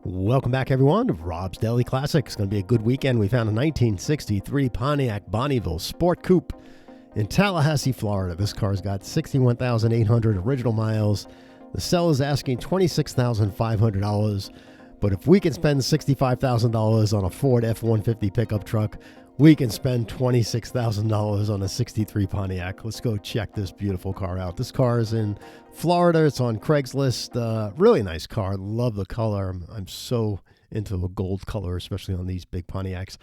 Welcome back, everyone, to Rob's Daily Classic. It's going to be a good weekend. We found a 1963 Pontiac Bonneville Sport Coupe in Tallahassee, Florida. This car's got 61,800 original miles. The seller's asking $26,500. But if we can spend $65,000 on a Ford F-150 pickup truck, we can spend $26,000 on a 63 Pontiac. Let's go check this beautiful car out. This car is in Florida. It's on Craigslist. Really nice car. Love the color. I'm so into a gold color, especially on these big Pontiacs.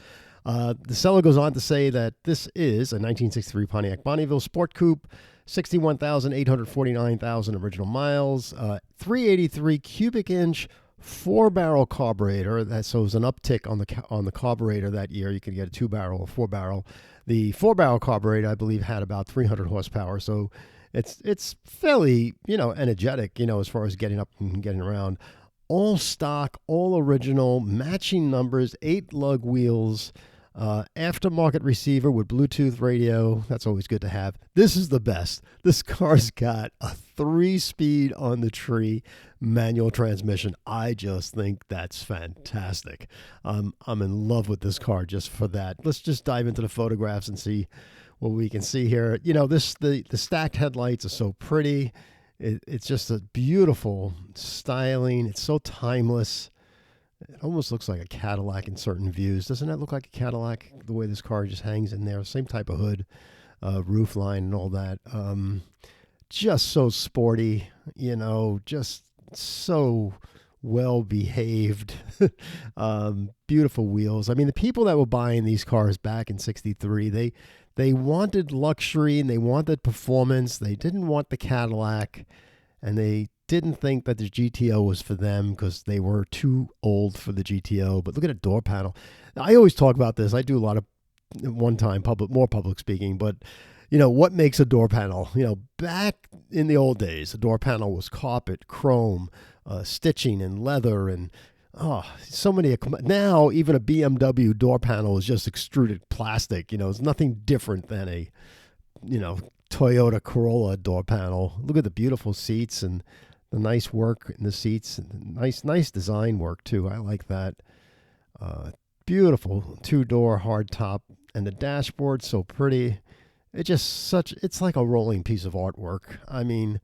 The seller goes on to say that this is a 1963 Pontiac Bonneville Sport Coupe, 61,849,000 original miles, 383 cubic inch, 4-barrel carburetor. So it was an uptick on the carburetor that year. You could get a 2-barrel or 4-barrel. The 4-barrel carburetor, I believe, had about 300 horsepower. So it's fairly, energetic, as far as getting up and getting around. All stock, all original, matching numbers, 8 lug wheels, aftermarket receiver with Bluetooth radio. That's always good to have. This is the best. This car's got a 3-speed on the tree manual transmission. I just think that's fantastic. I'm in love with this car just for that. Let's just dive into the photographs and see what we can see here. The stacked headlights are so pretty. It's just a beautiful styling. It's so timeless. It almost looks like a Cadillac in certain views. Doesn't that look like a Cadillac, the way this car just hangs in there? Same type of hood, roof line and all that. Just so sporty, just so well behaved. Beautiful wheels. I mean, the people that were buying these cars back in 63, they wanted luxury and they wanted performance. They didn't want the Cadillac, and they didn't think that the GTO was for them because they were too old for the GTO. But look at the door panel. I always talk about this. I do a lot of more public speaking, but what makes a door panel? Back in the old days, a door panel was carpet, chrome, stitching, and leather, and so many. Now, even a BMW door panel is just extruded plastic. It's nothing different than a, Toyota Corolla door panel. Look at the beautiful seats and the nice work in the seats. Nice design work too. I like that. Beautiful 2-door hardtop, and the dashboard so pretty. It's like a rolling piece of artwork. I mean,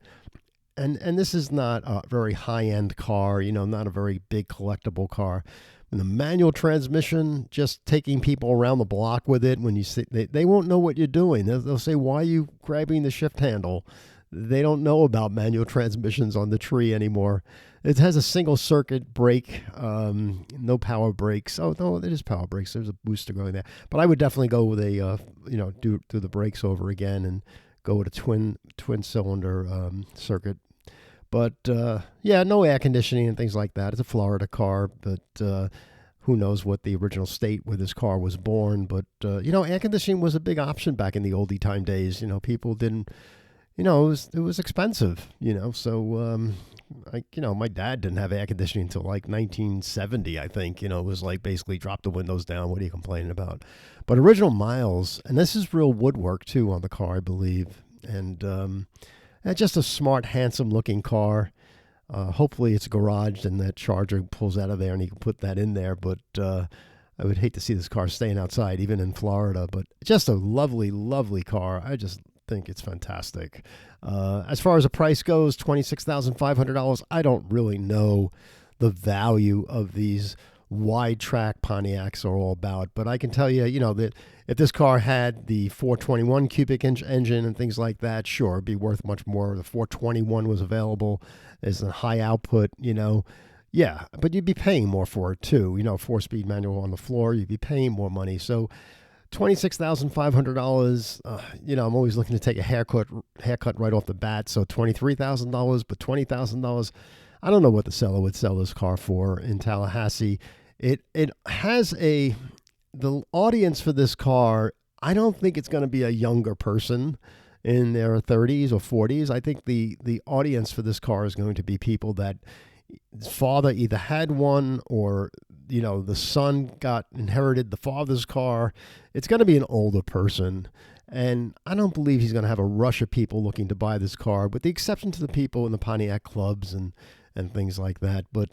and this is not a very high-end car, not a very big collectible car. And the manual transmission, just taking people around the block with it, when you see, they won't know what you're doing. They'll say, "Why are you grabbing the shift handle?" They don't know about manual transmissions on the tree anymore. It has a single circuit brake, no power brakes. Oh, no, it is power brakes. There's a booster going there. But I would definitely go with a, do the brakes over again and go with a twin cylinder circuit. But, no air conditioning and things like that. It's a Florida car, but who knows what the original state where this car was born. But, air conditioning was a big option back in the oldie time days. People didn't, it was expensive, so, my dad didn't have air conditioning until like 1970, I think. It was like basically drop the windows down. What are you complaining about? But original miles, and this is real woodwork too on the car, I believe. And just a smart, handsome-looking car. Hopefully it's garaged and that charger pulls out of there and you can put that in there. But I would hate to see this car staying outside, even in Florida. But just a lovely, lovely car. I just think it's fantastic. As far as the price goes, $26,500. I don't really know the value of these wide track Pontiacs are all about, but I can tell you, that if this car had the 421 cubic inch engine and things like that, sure, it'd be worth much more. The 421 was available as a high output, yeah, but you'd be paying more for it too. 4-speed manual on the floor, you'd be paying more money. So $26,500, I'm always looking to take a haircut right off the bat. So $23,000, but $20,000, I don't know what the seller would sell this car for in Tallahassee. It has the audience for this car, I don't think it's going to be a younger person in their 30s or 40s. I think the audience for this car is going to be people that his father either had one or, the son inherited the father's car. It's going to be an older person. And I don't believe he's going to have a rush of people looking to buy this car, with the exception to the people in the Pontiac clubs and things like that. But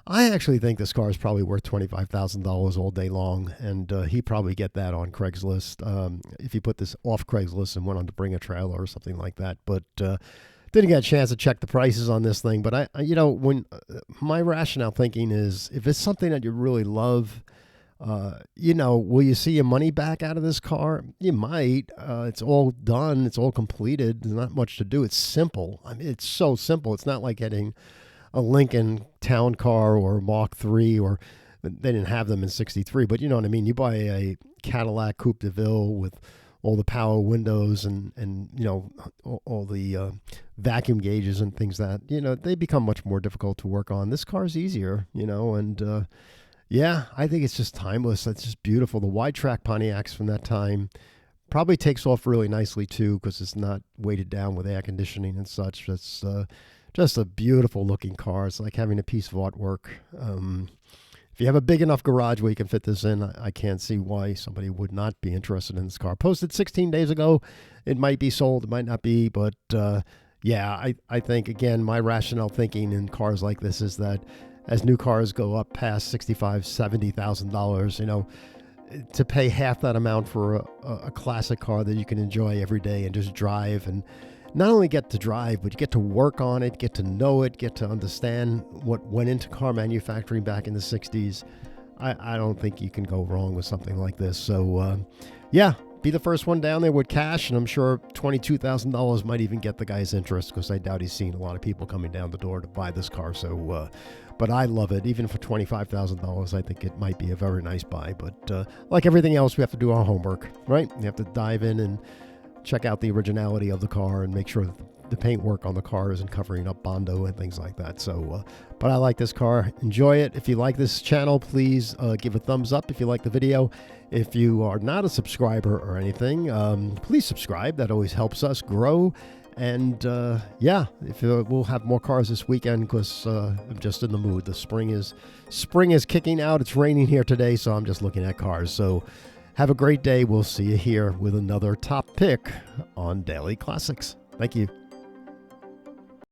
I actually think this car is probably worth $25,000 all day long, and he'd probably get that on Craigslist if you put this off Craigslist and went on to bring a trailer or something like that. But didn't get a chance to check the prices on this thing. But when my rationale thinking is, if it's something that you really love, will you see your money back out of this car? You might. It's all done. It's all completed. There's not much to do. It's simple. I mean, it's so simple. It's not like getting a Lincoln Town Car or Mach 3, or they didn't have them in '63, but you know what I mean. You buy a Cadillac Coupe de Ville with all the power windows and all the vacuum gauges and things that they become much more difficult to work on. This car's easier, and yeah, I think it's just timeless. It's just beautiful. The wide track Pontiacs from that time probably takes off really nicely too, because it's not weighted down with air conditioning and such. It's just a beautiful looking car. It's like having a piece of artwork. If you have a big enough garage where you can fit this in, I can't see why somebody would not be interested in this car. Posted 16 days ago. It might be sold, it might not be, but yeah, I think, again, my rationale thinking in cars like this is that as new cars go up past $65,000, $70,000, to pay half that amount for a classic car that you can enjoy every day and just drive, and not only get to drive, but you get to work on it, get to know it, get to understand what went into car manufacturing back in the 60s. I don't think you can go wrong with something like this. So, yeah, be the first one down there with cash, and I'm sure $22,000 might even get the guy's interest, because I doubt he's seen a lot of people coming down the door to buy this car. So, but I love it. Even for $25,000, I think it might be a very nice buy. But like everything else, we have to do our homework, right? We have to dive in and check out the originality of the car and make sure that the paintwork on the car isn't covering up Bondo and things like that. So, but I like this car. Enjoy it. If you like this channel, please give a thumbs up if you like the video. If you are not a subscriber or anything, please subscribe. That always helps us grow. And yeah, we'll have more cars this weekend, because I'm just in the mood. The spring is kicking out. It's raining here today, so I'm just looking at cars. So have a great day. We'll see you here with another top pick on Daily Classics. Thank you.